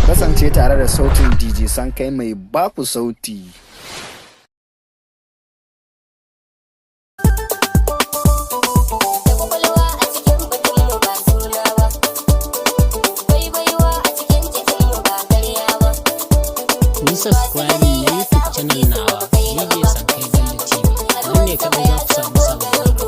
Kasance tare da sautin DJ Sankay mai baku sauti. Subscribe na YouTube channel nawa DJ Sankay Gallu TV. Nan ne kadai za ku samu sababbin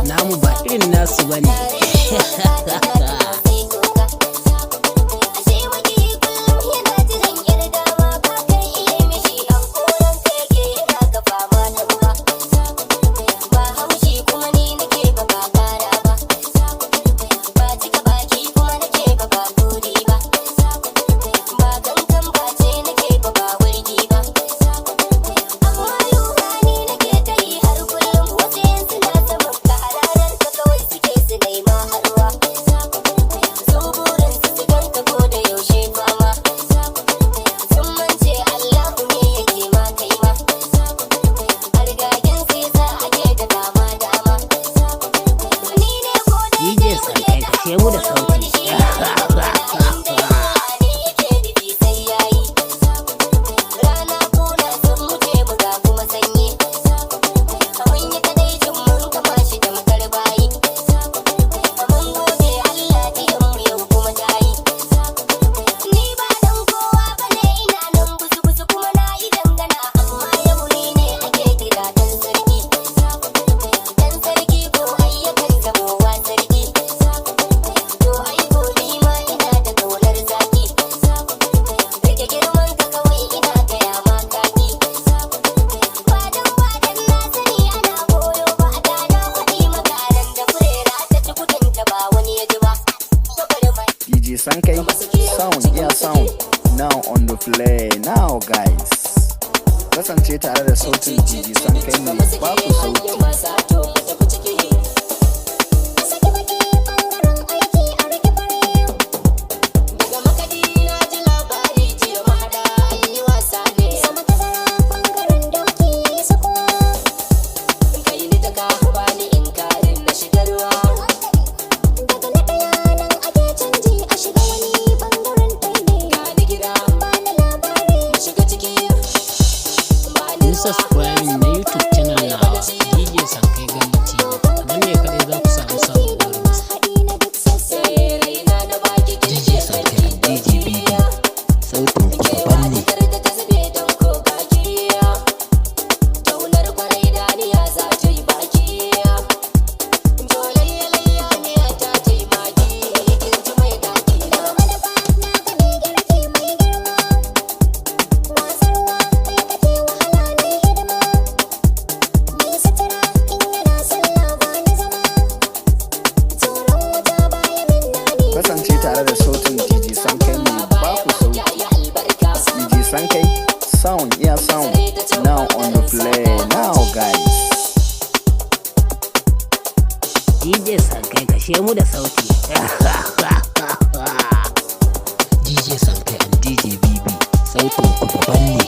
namu ba irin nasu bane. Mu da sauti. DJ Sankay sound, yeah sound, now on the play, now guys. Kasance tare da sautin DJ Sankay mai baku sauti. Subscribe na YouTube channel nawa DJ Sankay Gallu TV. Nan ne kadai za ku samu sababbin DJ Sankay DJB sautin ku daban ne. Kasance tare da sautin DJ Sankay mai baku sauti. DJ Sankay sound, yeah sound, now on the play, now guys. DJ Sankay kashe mu da sauti. DJ Sankay and DJ BB sautin ku daban ne.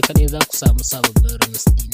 ne kaɗai za ku samu sababbin remix ɗina.